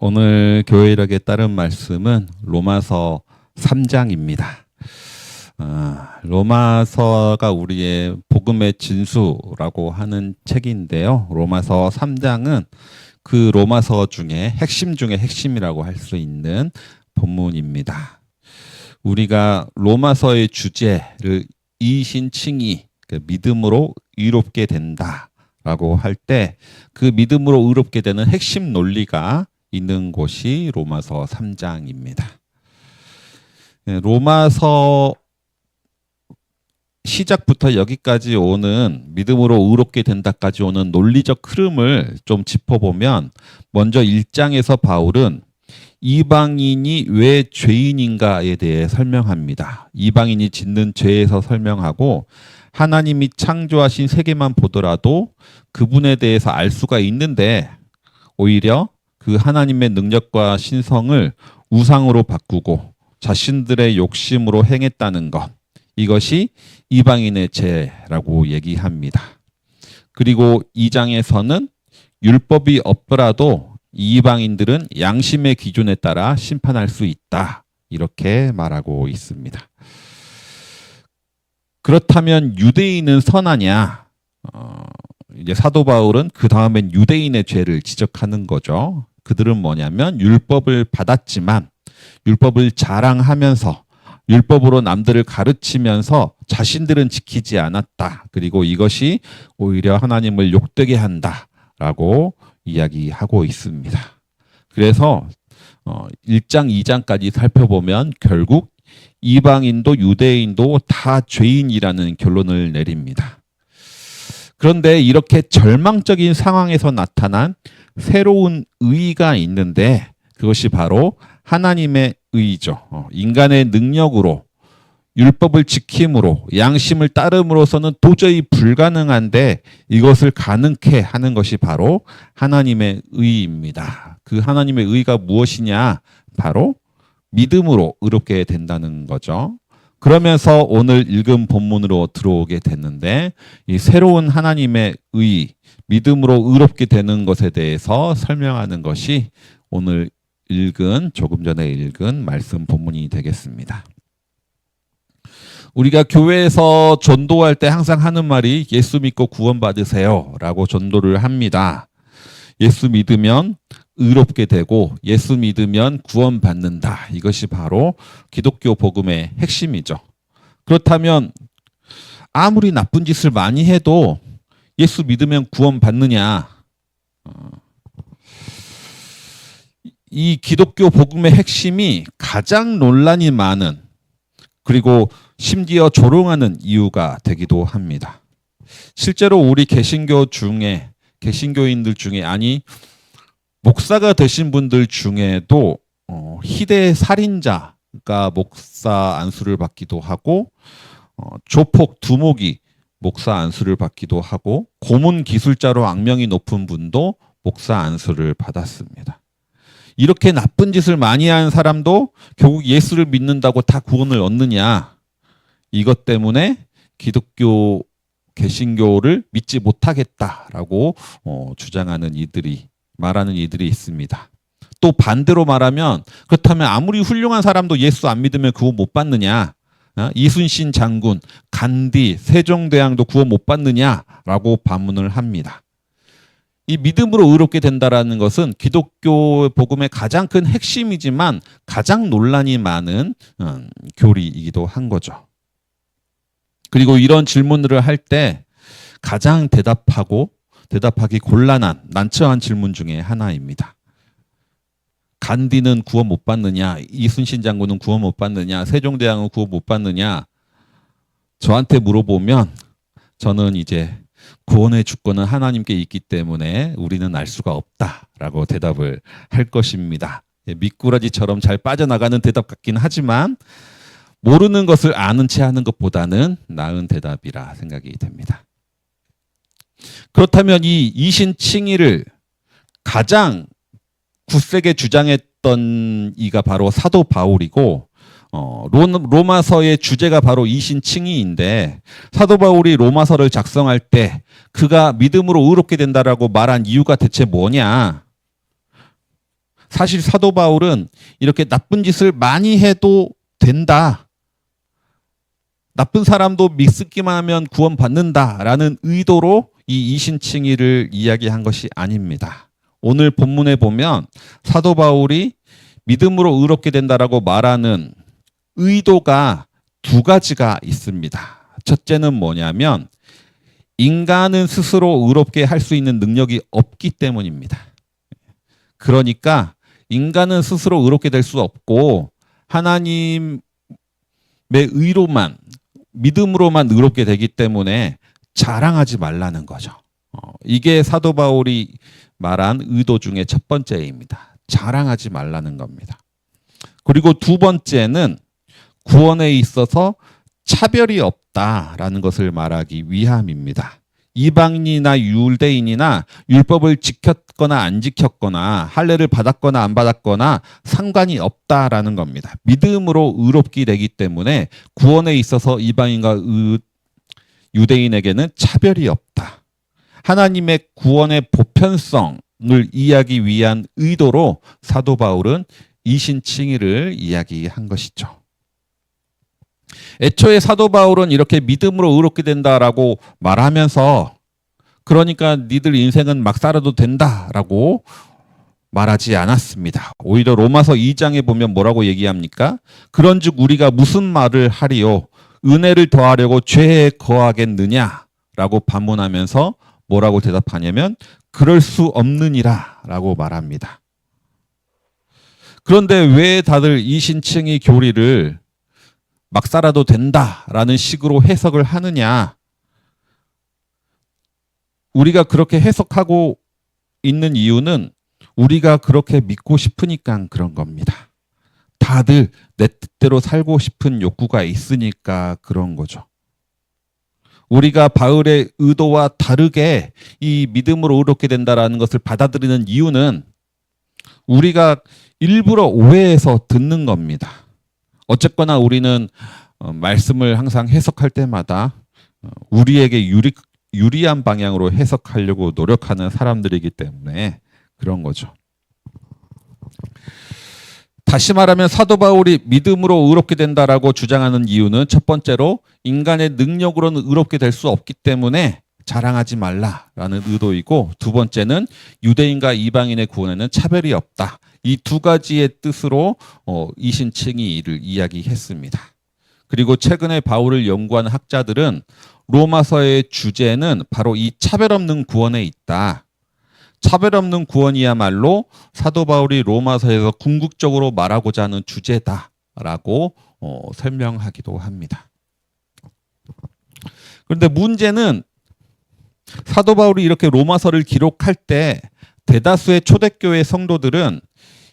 오늘 교회 이력에 따른 말씀은 로마서 3장입니다. 로마서가 우리의 복음의 진수라고 하는 책인데요. 로마서 3장은 그 로마서 중에 핵심 중에 핵심이라고 할 수 있는 본문입니다. 우리가 로마서의 주제를 이신칭의, 믿음으로 의롭게 된다라고 할 때 그 믿음으로 의롭게 되는 핵심 논리가 있는 곳이 로마서 3장입니다. 로마서 시작부터 여기까지 오는 믿음으로 의롭게 된다까지 오는 논리적 흐름을 좀 짚어보면, 먼저 1장에서 바울은 이방인이 왜 죄인인가에 대해 설명합니다. 이방인이 짓는 죄에서 설명하고, 하나님이 창조하신 세계만 보더라도 그분에 대해서 알 수가 있는데 오히려 그 하나님의 능력과 신성을 우상으로 바꾸고 자신들의 욕심으로 행했다는 것, 이것이 이방인의 죄라고 얘기합니다. 그리고 2장에서는 율법이 없더라도 이방인들은 양심의 기준에 따라 심판할 수 있다, 이렇게 말하고 있습니다. 그렇다면 유대인은 선하냐? 이제 사도 바울은 그 다음엔 유대인의 죄를 지적하는 거죠. 그들은 뭐냐면 율법을 받았지만 율법을 자랑하면서 율법으로 남들을 가르치면서 자신들은 지키지 않았다. 그리고 이것이 오히려 하나님을 욕되게 한다라고 이야기하고 있습니다. 그래서 1장, 2장까지 살펴보면 결국 이방인도 유대인도 다 죄인이라는 결론을 내립니다. 그런데 이렇게 절망적인 상황에서 나타난 새로운 의의가 있는데, 그것이 바로 하나님의 의의죠. 인간의 능력으로, 율법을 지킴으로, 양심을 따름으로서는 도저히 불가능한데 이것을 가능케 하는 것이 바로 하나님의 의의입니다. 그 하나님의 의의가 무엇이냐? 바로 믿음으로 의롭게 된다는 거죠. 그러면서 오늘 읽은 본문으로 들어오게 됐는데, 이 새로운 하나님의 의의, 믿음으로 의롭게 되는 것에 대해서 설명하는 것이 오늘 조금 전에 읽은 말씀 본문이 되겠습니다. 우리가 교회에서 전도할 때 항상 하는 말이 예수 믿고 구원받으세요 라고 전도를 합니다. 예수 믿으면 의롭게 되고 예수 믿으면 구원받는다. 이것이 바로 기독교 복음의 핵심이죠. 그렇다면 아무리 나쁜 짓을 많이 해도 예수 믿으면 구원받느냐? 이 기독교 복음의 핵심이 가장 논란이 많은, 그리고 심지어 조롱하는 이유가 되기도 합니다. 실제로 우리 개신교인들 중에, 아니 목사가 되신 분들 중에도 희대 살인자가 목사 안수를 받기도 하고, 조폭 두목이 목사 안수를 받기도 하고, 고문 기술자로 악명이 높은 분도 목사 안수를 받았습니다. 이렇게 나쁜 짓을 많이 한 사람도 결국 예수를 믿는다고 다 구원을 얻느냐? 이것 때문에 기독교 개신교를 믿지 못하겠다라고 말하는 이들이 있습니다. 또 반대로 말하면, 그렇다면 아무리 훌륭한 사람도 예수 안 믿으면 구원 못 받느냐? 이순신 장군, 간디, 세종대왕도 구원 못 받느냐라고 반문을 합니다. 이 믿음으로 의롭게 된다라는 것은 기독교 복음의 가장 큰 핵심이지만 가장 논란이 많은 교리이기도 한 거죠. 그리고 이런 질문들을 할 때 가장 대답하기 곤란한, 난처한 질문 중에 하나입니다. 간디는 구원 못 받느냐? 이순신 장군은 구원 못 받느냐? 세종대왕은 구원 못 받느냐? 저한테 물어보면 저는 이제 구원의 주권은 하나님께 있기 때문에 우리는 알 수가 없다라고 대답을 할 것입니다. 미꾸라지처럼 잘 빠져나가는 대답 같긴 하지만 모르는 것을 아는 채 하는 것보다는 나은 대답이라 생각이 됩니다. 그렇다면 이 이신칭의를 가장 굳세게 주장했던 이가 바로 사도 바울이고, 로마서의 주제가 바로 이신칭의인데, 사도 바울이 로마서를 작성할 때 그가 믿음으로 의롭게 된다라고 말한 이유가 대체 뭐냐? 사실 사도 바울은 이렇게 나쁜 짓을 많이 해도 된다. 나쁜 사람도 믿기만 하면 구원받는다라는 의도로 이 이신칭의를 이야기한 것이 아닙니다. 오늘 본문에 보면 사도 바울이 믿음으로 의롭게 된다라고 말하는 의도가 두 가지가 있습니다. 첫째는 뭐냐면 인간은 스스로 의롭게 할 수 있는 능력이 없기 때문입니다. 그러니까 인간은 스스로 의롭게 될 수 없고 하나님의 의로만 믿음으로만 의롭게 되기 때문에 자랑하지 말라는 거죠. 이게 사도 바울이 말한 의도 중에 첫 번째입니다. 자랑하지 말라는 겁니다. 그리고 두 번째는 구원에 있어서 차별이 없다라는 것을 말하기 위함입니다. 이방인이나 유대인이나 율법을 지켰거나 안 지켰거나 할례를 받았거나 안 받았거나 상관이 없다라는 겁니다. 믿음으로 의롭게 되기 때문에 구원에 있어서 이방인과 유대인에게는 차별이 없다. 하나님의 구원의 보편성을 이해하기 위한 의도로 사도 바울은 이신칭의를 이야기한 것이죠. 애초에 사도 바울은 이렇게 믿음으로 의롭게 된다라고 말하면서 그러니까 니들 인생은 막 살아도 된다라고 말하지 않았습니다. 오히려 로마서 2장에 보면 뭐라고 얘기합니까? 그런즉 우리가 무슨 말을 하리요? 은혜를 더하려고 죄에 거하겠느냐라고 반문하면서 뭐라고 대답하냐면 그럴 수 없느니라라고 말합니다. 그런데 왜 다들 이신칭의 교리를 막 살아도 된다라는 식으로 해석을 하느냐? 우리가 그렇게 해석하고 있는 이유는 우리가 그렇게 믿고 싶으니까 그런 겁니다. 다들 내 뜻대로 살고 싶은 욕구가 있으니까 그런 거죠. 우리가 바울의 의도와 다르게 이 믿음으로 의롭게 된다라는 것을 받아들이는 이유는 우리가 일부러 오해해서 듣는 겁니다. 어쨌거나 우리는 말씀을 항상 해석할 때마다 우리에게 유리한 방향으로 해석하려고 노력하는 사람들이기 때문에 그런 거죠. 다시 말하면 사도 바울이 믿음으로 의롭게 된다라고 주장하는 이유는 첫 번째로 인간의 능력으로는 의롭게 될 수 없기 때문에 자랑하지 말라라는 의도이고 두 번째는 유대인과 이방인의 구원에는 차별이 없다. 이 두 가지의 뜻으로 이신칭의를 이야기했습니다. 그리고 최근에 바울을 연구한 학자들은 로마서의 주제는 바로 이 차별 없는 구원에 있다. 차별 없는 구원이야말로 사도 바울이 로마서에서 궁극적으로 말하고자 하는 주제다라고 설명하기도 합니다. 그런데 문제는 사도 바울이 이렇게 로마서를 기록할 때 대다수의 초대교회 성도들은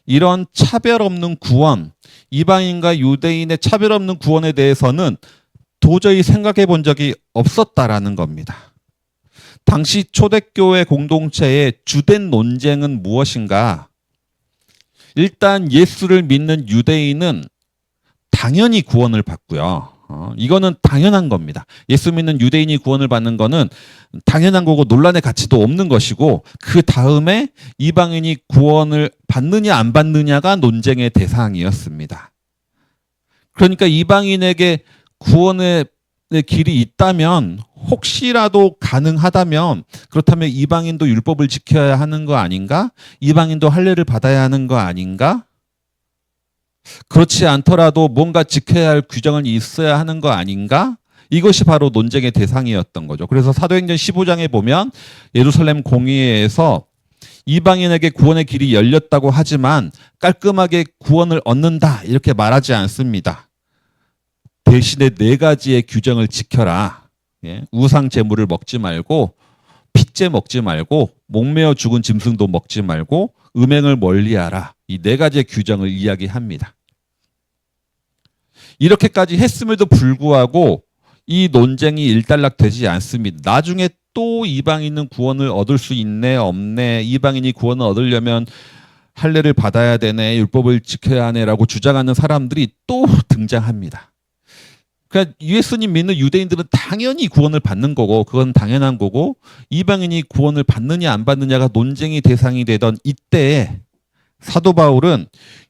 이런 차별 없는 구원, 이방인과 유대인의 차별 없는 구원에 대해서는 도저히 생각해 본 적이 없었다라는 겁니다. 당시 초대교회 공동체의 주된 논쟁은 무엇인가? 일단 예수를 믿는 유대인은 당연히 구원을 받고요. 이거는 당연한 겁니다. 예수 믿는 유대인이 구원을 받는 거는 당연한 거고 논란의 가치도 없는 것이고 그 다음에 이방인이 구원을 받느냐 안 받느냐가 논쟁의 대상이었습니다. 그러니까 이방인에게 구원의 길이 있다면 혹시라도 가능하다면 그렇다면 이방인도 율법을 지켜야 하는 거 아닌가? 이방인도 할례를 받아야 하는 거 아닌가? 그렇지 않더라도 뭔가 지켜야 할 규정은 있어야 하는 거 아닌가? 이것이 바로 논쟁의 대상이었던 거죠. 그래서 사도행전 15장에 보면 예루살렘 공의회에서 이방인에게 구원의 길이 열렸다고 하지만 깔끔하게 구원을 얻는다 이렇게 말하지 않습니다. 대신에 네 가지의 규정을 지켜라. 우상 제물을 먹지 말고 핏째 먹지 말고 목매어 죽은 짐승도 먹지 말고 음행을 멀리하라. 이 네 가지의 규정을 이야기합니다. 이렇게까지 했음에도 불구하고 이 논쟁이 일단락되지 않습니다. 나중에 또 이방인은 구원을 얻을 수 있네 없네, 이방인이 구원을 얻으려면 할례를 받아야 되네, 율법을 지켜야 하네라고 주장하는 사람들이 또 등장합니다. 그러니까 예수님 믿는 유대인들은 당연히 구원을 받는 거고 그건 당연한 거고 이방인이 구원을 받느냐 안 받느냐가 논쟁의 대상이 되던 이때에 사도 바울은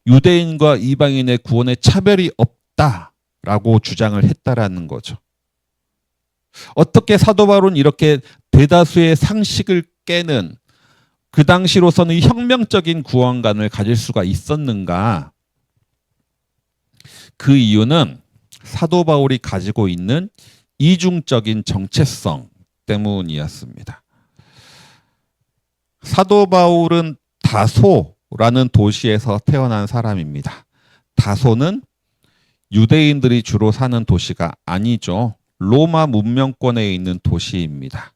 유대인과 이방인의 구원에 차별이 없다라고 주장을 했다라는 거죠. 어떻게 사도 바울은 이렇게 대다수의 상식을 깨는 그 당시로서는 혁명적인 구원관을 가질 수가 있었는가? 그 이유는 사도 바울이 가지고 있는 이중적인 정체성 때문이었습니다. 사도 바울은 다소라는 도시에서 태어난 사람입니다. 다소는 유대인들이 주로 사는 도시가 아니죠. 로마 문명권에 있는 도시입니다.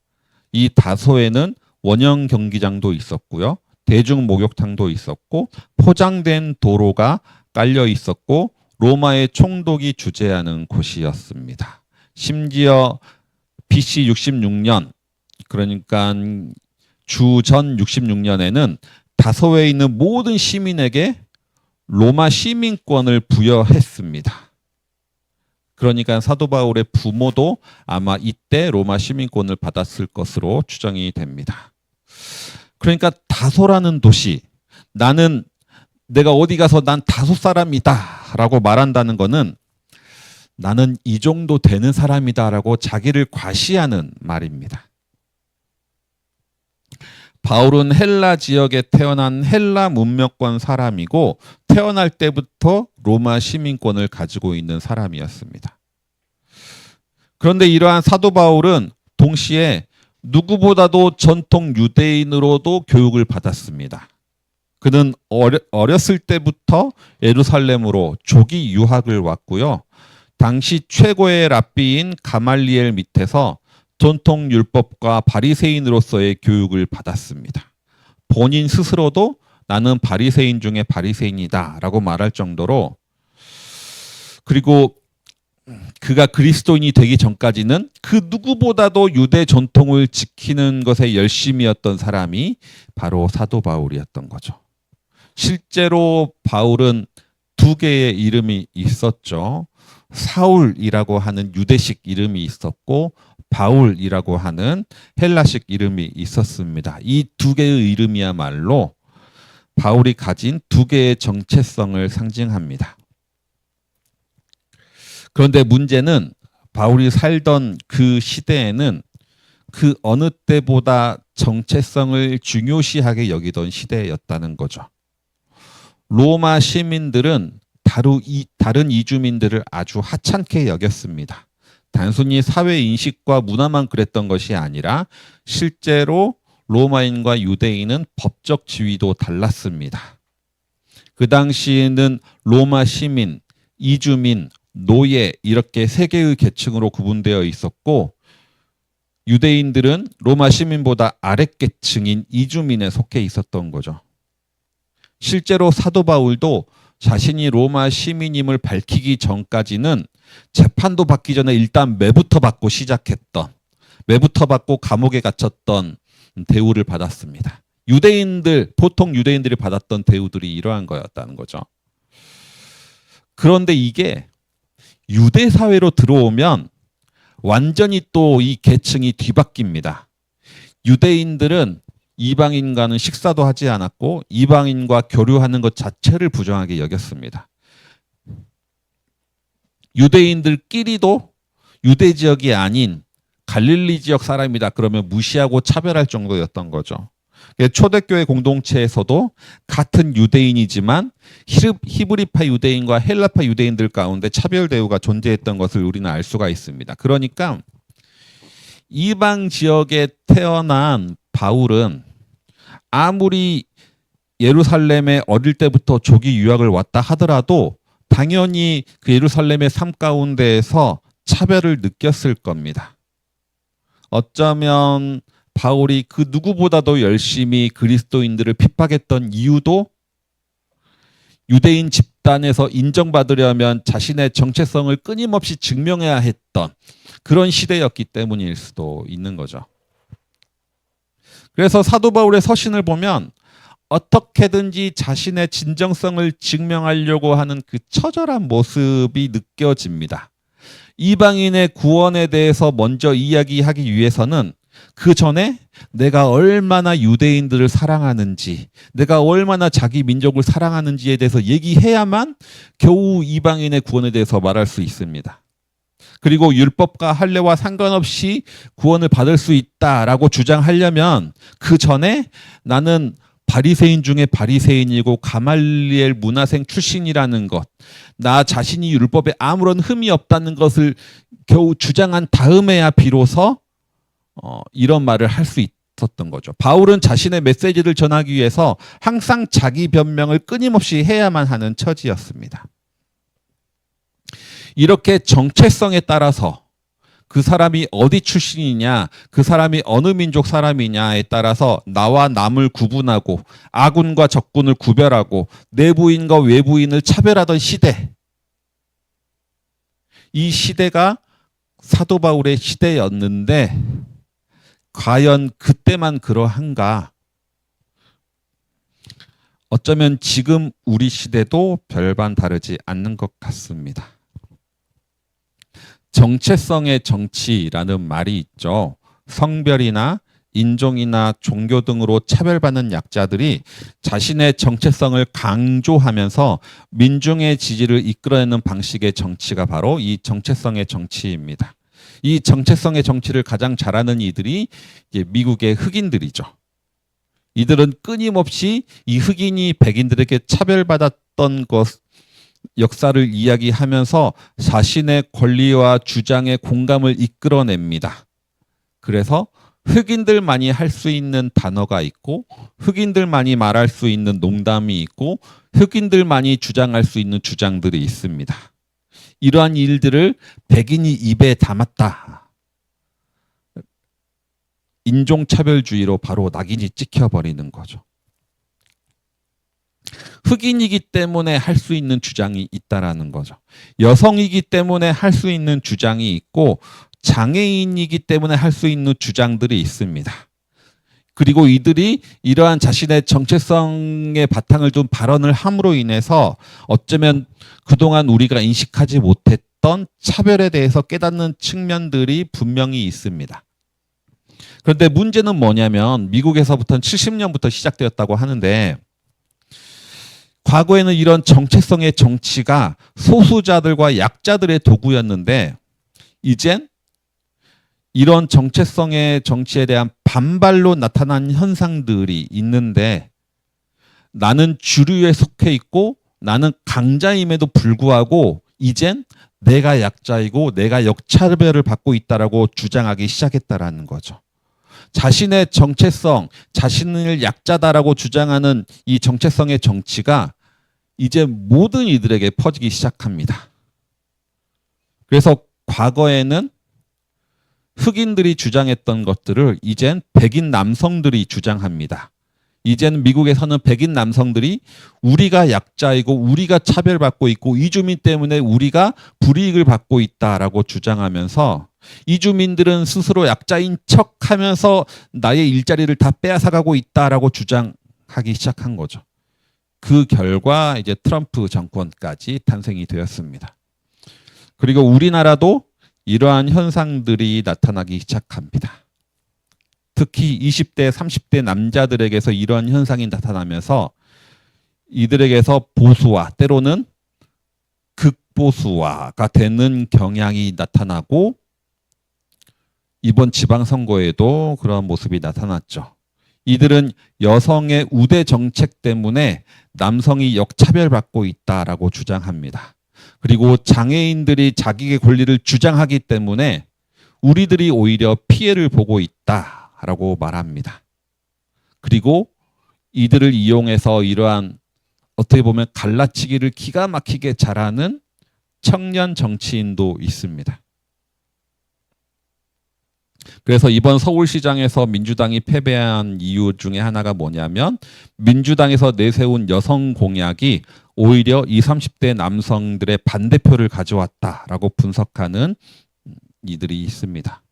이 다소에는 원형 경기장도 있었고요. 대중 목욕탕도 있었고 포장된 도로가 깔려 있었고 로마의 총독이 주재하는 곳이었습니다. 심지어 BC 66년 그러니까 주전 66년에는 다소에 있는 모든 시민에게 로마 시민권을 부여했습니다. 그러니까 사도 바울의 부모도 아마 이때 로마 시민권을 받았을 것으로 추정이 됩니다. 그러니까 다소라는 도시, 내가 어디 가서 난 다소 사람이다 라고 말한다는 거는 나는 이 정도 되는 사람이다 라고 자기를 과시하는 말입니다. 바울은 헬라 지역에 태어난 헬라 문명권 사람이고 태어날 때부터 로마 시민권을 가지고 있는 사람이었습니다. 그런데 이러한 사도 바울은 동시에 누구보다도 전통 유대인으로도 교육을 받았습니다. 그는 어렸을 때부터 예루살렘으로 조기 유학을 왔고요. 당시 최고의 랍비인 가말리엘 밑에서 전통 율법과 바리새인으로서의 교육을 받았습니다. 본인 스스로도 나는 바리새인 중에 바리새인이다라고 말할 정도로, 그리고 그가 그리스도인이 되기 전까지는 그 누구보다도 유대 전통을 지키는 것에 열심이었던 사람이 바로 사도 바울이었던 거죠. 실제로 바울은 두 개의 이름이 있었죠. 사울이라고 하는 유대식 이름이 있었고 바울이라고 하는 헬라식 이름이 있었습니다. 이 두 개의 이름이야말로 바울이 가진 두 개의 정체성을 상징합니다. 그런데 문제는 바울이 살던 그 시대에는 그 어느 때보다 정체성을 중요시하게 여기던 시대였다는 거죠. 로마 시민들은 다른 이주민들을 아주 하찮게 여겼습니다. 단순히 사회 인식과 문화만 그랬던 것이 아니라 실제로 로마인과 유대인은 법적 지위도 달랐습니다. 그 당시에는 로마 시민, 이주민, 노예 이렇게 세 개의 계층으로 구분되어 있었고 유대인들은 로마 시민보다 아랫계층인 이주민에 속해 있었던 거죠. 실제로 사도 바울도 자신이 로마 시민임을 밝히기 전까지는 재판도 받기 전에 일단 매부터 받고 매부터 받고 감옥에 갇혔던 대우를 받았습니다. 보통 유대인들이 받았던 대우들이 이러한 거였다는 거죠. 그런데 이게 유대 사회로 들어오면 완전히 또 이 계층이 뒤바뀝니다. 유대인들은 이방인과는 식사도 하지 않았고 이방인과 교류하는 것 자체를 부정하게 여겼습니다. 유대인들끼리도 유대 지역이 아닌 갈릴리 지역 사람이다 그러면 무시하고 차별할 정도였던 거죠. 초대교회 공동체에서도 같은 유대인이지만 히브리파 유대인과 헬라파 유대인들 가운데 차별 대우가 존재했던 것을 우리는 알 수가 있습니다. 그러니까 이방 지역에 태어난 바울은 아무리 예루살렘에 어릴 때부터 조기 유학을 왔다 하더라도 당연히 그 예루살렘의 삶 가운데에서 차별을 느꼈을 겁니다. 어쩌면 바울이 그 누구보다도 열심히 그리스도인들을 핍박했던 이유도 유대인 집단에서 인정받으려면 자신의 정체성을 끊임없이 증명해야 했던 그런 시대였기 때문일 수도 있는 거죠. 그래서 사도 바울의 서신을 보면 어떻게든지 자신의 진정성을 증명하려고 하는 그 처절한 모습이 느껴집니다. 이방인의 구원에 대해서 먼저 이야기하기 위해서는 그 전에 내가 얼마나 유대인들을 사랑하는지, 내가 얼마나 자기 민족을 사랑하는지에 대해서 얘기해야만 겨우 이방인의 구원에 대해서 말할 수 있습니다. 그리고 율법과 할례와 상관없이 구원을 받을 수 있다라고 주장하려면 그 전에 나는 바리새인 중에 바리새인이고 가말리엘 문화생 출신이라는 것, 나 자신이 율법에 아무런 흠이 없다는 것을 겨우 주장한 다음에야 비로소 이런 말을 할 수 있었던 거죠. 바울은 자신의 메시지를 전하기 위해서 항상 자기 변명을 끊임없이 해야만 하는 처지였습니다. 이렇게 정체성에 따라서 그 사람이 어디 출신이냐, 그 사람이 어느 민족 사람이냐에 따라서 나와 남을 구분하고 아군과 적군을 구별하고 내부인과 외부인을 차별하던 시대, 이 시대가 사도 바울의 시대였는데 과연 그때만 그러한가? 어쩌면 지금 우리 시대도 별반 다르지 않는 것 같습니다. 정체성의 정치라는 말이 있죠. 성별이나 인종이나 종교 등으로 차별받는 약자들이 자신의 정체성을 강조하면서 민중의 지지를 이끌어내는 방식의 정치가 바로 이 정체성의 정치입니다. 이 정체성의 정치를 가장 잘하는 이들이 이제 미국의 흑인들이죠. 이들은 끊임없이 이 흑인이 백인들에게 차별받았던 것, 역사를 이야기하면서 자신의 권리와 주장의 공감을 이끌어냅니다. 그래서 흑인들만이 할 수 있는 단어가 있고 흑인들만이 말할 수 있는 농담이 있고 흑인들만이 주장할 수 있는 주장들이 있습니다. 이러한 일들을 백인이 입에 담았다. 인종차별주의로 바로 낙인이 찍혀버리는 거죠. 흑인이기 때문에 할 수 있는 주장이 있다라는 거죠. 여성이기 때문에 할 수 있는 주장이 있고 장애인이기 때문에 할 수 있는 주장들이 있습니다. 그리고 이들이 이러한 자신의 정체성의 바탕을 둔 발언을 함으로 인해서 어쩌면 그동안 우리가 인식하지 못했던 차별에 대해서 깨닫는 측면들이 분명히 있습니다. 그런데 문제는 뭐냐면 미국에서부터는 70년부터 시작되었다고 하는데 과거에는 이런 정체성의 정치가 소수자들과 약자들의 도구였는데 이젠 이런 정체성의 정치에 대한 반발로 나타난 현상들이 있는데 나는 주류에 속해 있고 나는 강자임에도 불구하고 이젠 내가 약자이고 내가 역차별을 받고 있다라고 주장하기 시작했다라는 거죠. 자신의 정체성, 자신을 약자다라고 주장하는 이 정체성의 정치가 이제 모든 이들에게 퍼지기 시작합니다. 그래서 과거에는 흑인들이 주장했던 것들을 이젠 백인 남성들이 주장합니다. 이제는 미국에서는 백인 남성들이 우리가 약자이고 우리가 차별받고 있고 이주민 때문에 우리가 불이익을 받고 있다라고 주장하면서 이주민들은 스스로 약자인 척하면서 나의 일자리를 다 빼앗아가고 있다라고 주장하기 시작한 거죠. 그 결과 이제 트럼프 정권까지 탄생이 되었습니다. 그리고 우리나라도 이러한 현상들이 나타나기 시작합니다. 특히 20대, 30대 남자들에게서 이러한 현상이 나타나면서 이들에게서 보수화, 때로는 극보수화가 되는 경향이 나타나고 이번 지방선거에도 그런 모습이 나타났죠. 이들은 여성의 우대 정책 때문에 남성이 역차별받고 있다라고 주장합니다. 그리고 장애인들이 자기의 권리를 주장하기 때문에 우리들이 오히려 피해를 보고 있다라고 말합니다. 그리고 이들을 이용해서 이러한 어떻게 보면 갈라치기를 기가 막히게 잘하는 청년 정치인도 있습니다. 그래서 이번 서울시장에서 민주당이 패배한 이유 중에 하나가 뭐냐면 민주당에서 내세운 여성 공약이 오히려 20, 30대 남성들의 반대표를 가져왔다라고 분석하는 이들이 있습니다.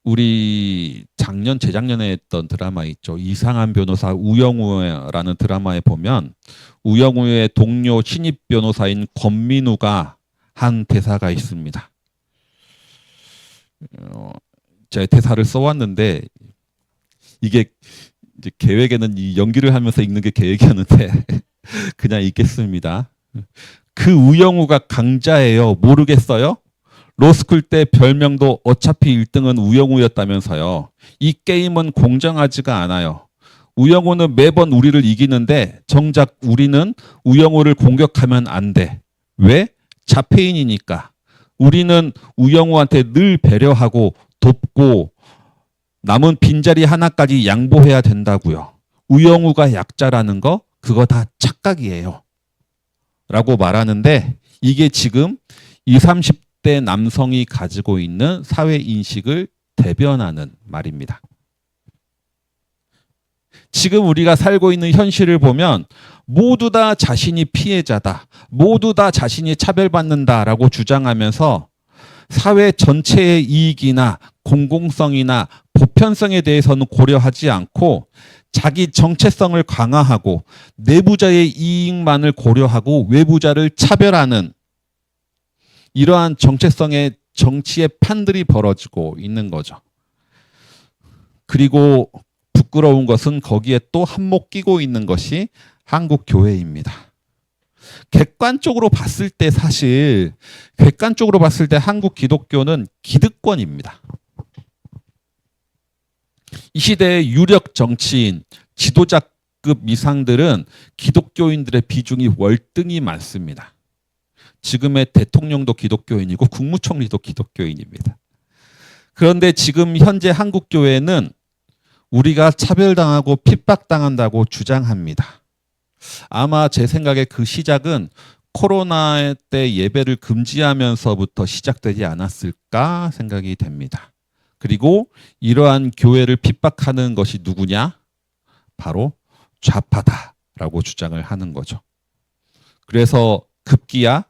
우리 작년, 재작년에 했던 드라마 있죠. 이상한 변호사 우영우라는 드라마에 보면 우영우의 동료 신입 변호사인 권민우가 한 대사가 있습니다. 제가 대사를 써왔는데 이게 이제 계획에는 이 연기를 하면서 읽는 게 계획이었는데 그냥 읽겠습니다. 그 우영우가 강자예요. 모르겠어요? 로스쿨 때 별명도 어차피 1등은 우영우였다면서요. 이 게임은 공정하지가 않아요. 우영우는 매번 우리를 이기는데 정작 우리는 우영우를 공격하면 안 돼. 왜? 자폐인이니까. 우리는 우영우한테 늘 배려하고 돕고 남은 빈자리 하나까지 양보해야 된다고요. 우영우가 약자라는 거 그거 다 착각이에요. 라고 말하는데 이게 지금 20, 30대 남성이 가지고 있는 사회 인식을 대변하는 말입니다. 지금 우리가 살고 있는 현실을 보면 모두 다 자신이 피해자다. 모두 다 자신이 차별받는다라고 주장하면서 사회 전체의 이익이나 공공성이나 보편성에 대해서는 고려하지 않고 자기 정체성을 강화하고 내부자의 이익만을 고려하고 외부자를 차별하는 이러한 정체성의 정치의 판들이 벌어지고 있는 거죠. 그리고 부끄러운 것은 거기에 또 한몫 끼고 있는 것이 한국 교회입니다. 객관적으로 봤을 때 한국 기독교는 기득권입니다. 이 시대의 유력 정치인, 지도자급 이상들은 기독교인들의 비중이 월등히 많습니다. 지금의 대통령도 기독교인이고 국무총리도 기독교인입니다. 그런데 지금 현재 한국 교회는 우리가 차별당하고 핍박당한다고 주장합니다. 아마 제 생각에 그 시작은 코로나 때 예배를 금지하면서부터 시작되지 않았을까 생각이 됩니다. 그리고 이러한 교회를 핍박하는 것이 누구냐? 바로 좌파다라고 주장을 하는 거죠. 그래서 급기야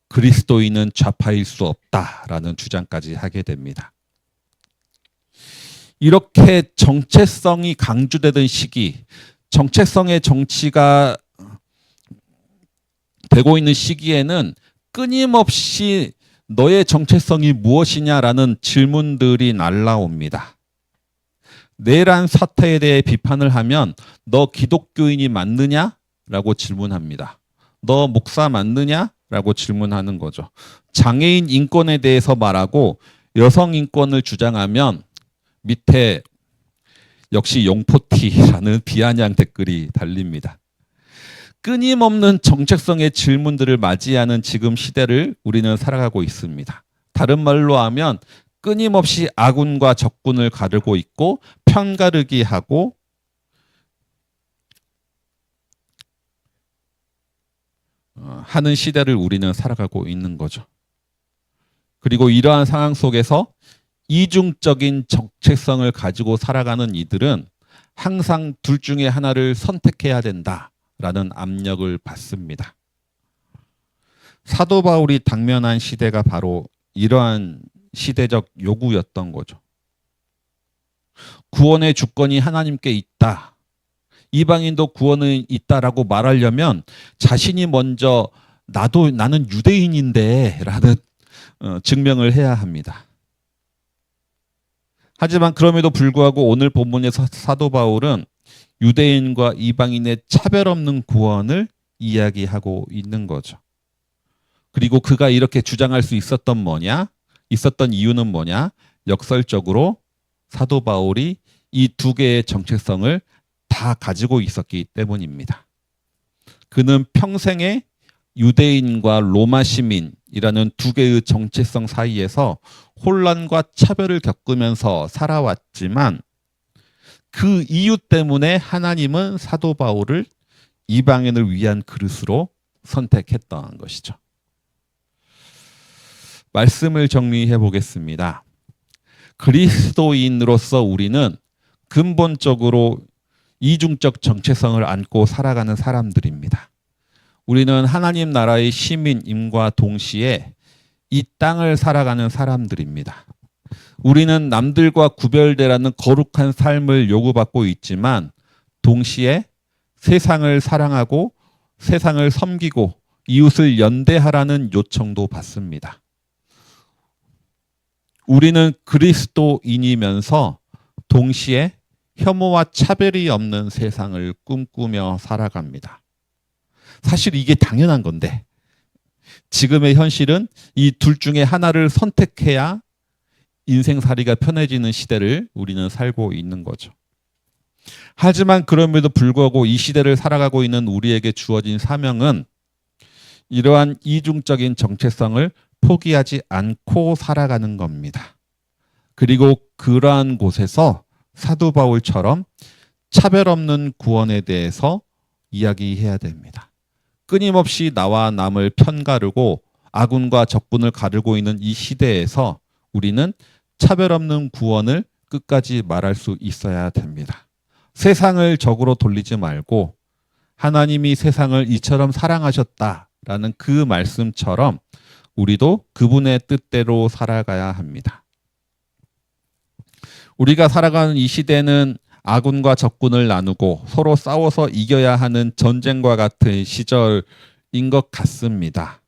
그리스도인은 좌파일 수 없다라는 주장까지 하게 됩니다. 이렇게 정체성이 강조되던 시기, 정체성의 정치가 되고 있는 시기에는 끊임없이 너의 정체성이 무엇이냐라는 질문들이 날라옵니다. 내란 사태에 대해 비판을 하면 너 기독교인이 맞느냐? 라고 질문합니다. 너 목사 맞느냐? 라고 질문하는 거죠. 장애인 인권에 대해서 말하고 여성 인권을 주장하면 밑에 역시 용포티라는 비아냥 댓글이 달립니다. 끊임없는 정체성의 질문들을 맞이하는 지금 시대를 우리는 살아가고 있습니다. 다른 말로 하면 끊임없이 아군과 적군을 가르고 있고 편가르기 하고 하는 시대를 우리는 살아가고 있는 거죠. 그리고 이러한 상황 속에서 이중적인 정체성을 가지고 살아가는 이들은 항상 둘 중에 하나를 선택해야 된다라는 압력을 받습니다. 사도 바울이 당면한 시대가 바로 이러한 시대적 요구였던 거죠. 구원의 주권이 하나님께 있다. 이방인도 구원은 있다라고 말하려면 자신이 먼저 나는 유대인인데 라는 증명을 해야 합니다. 하지만 그럼에도 불구하고 오늘 본문에서 사도 바울은 유대인과 이방인의 차별 없는 구원을 이야기하고 있는 거죠. 그리고 그가 이렇게 주장할 수 있었던 이유는 뭐냐? 역설적으로 사도 바울이 이 두 개의 정체성을 다 가지고 있었기 때문입니다. 그는 평생에 유대인과 로마 시민이라는 두 개의 정체성 사이에서 혼란과 차별을 겪으면서 살아왔지만 그 이유 때문에 하나님은 사도 바울을 이방인을 위한 그릇으로 선택했던 것이죠. 말씀을 정리해 보겠습니다. 그리스도인으로서 우리는 근본적으로 이중적 정체성을 안고 살아가는 사람들입니다. 우리는 하나님 나라의 시민임과 동시에 이 땅을 살아가는 사람들입니다. 우리는 남들과 구별되라는 거룩한 삶을 요구받고 있지만 동시에 세상을 사랑하고 세상을 섬기고 이웃을 연대하라는 요청도 받습니다. 우리는 그리스도인이면서 동시에 혐오와 차별이 없는 세상을 꿈꾸며 살아갑니다. 사실 이게 당연한 건데 지금의 현실은 이 둘 중에 하나를 선택해야 인생살이가 편해지는 시대를 우리는 살고 있는 거죠. 하지만 그럼에도 불구하고 이 시대를 살아가고 있는 우리에게 주어진 사명은 이러한 이중적인 정체성을 포기하지 않고 살아가는 겁니다. 그리고 그러한 곳에서 사도 바울처럼 차별 없는 구원에 대해서 이야기해야 됩니다. 끊임없이 나와 남을 편가르고 아군과 적군을 가르고 있는 이 시대에서 우리는 차별 없는 구원을 끝까지 말할 수 있어야 됩니다. 세상을 적으로 돌리지 말고 하나님이 세상을 이처럼 사랑하셨다라는 그 말씀처럼 우리도 그분의 뜻대로 살아가야 합니다. 우리가 살아가는 이 시대는 아군과 적군을 나누고 서로 싸워서 이겨야 하는 전쟁과 같은 시절인 것 같습니다.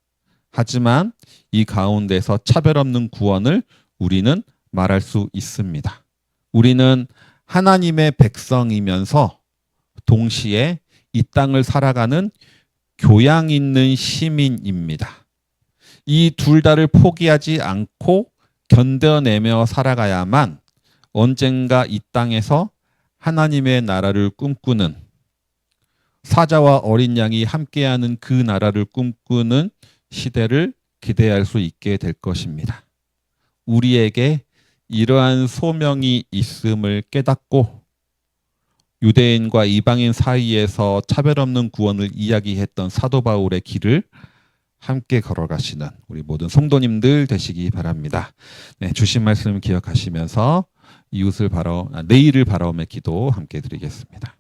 하지만 이 가운데서 차별 없는 구원을 우리는 말할 수 있습니다. 우리는 하나님의 백성이면서 동시에 이 땅을 살아가는 교양 있는 시민입니다. 이 둘 다를 포기하지 않고 견뎌내며 살아가야만 언젠가 이 땅에서 하나님의 나라를 꿈꾸는 사자와 어린 양이 함께하는 그 나라를 꿈꾸는 시대를 기대할 수 있게 될 것입니다. 우리에게 이러한 소명이 있음을 깨닫고 유대인과 이방인 사이에서 차별 없는 구원을 이야기했던 사도 바울의 길을 함께 걸어가시는 우리 모든 성도님들 되시기 바랍니다. 네, 주신 말씀 기억하시면서 내일을 바라오며 기도 함께 드리겠습니다.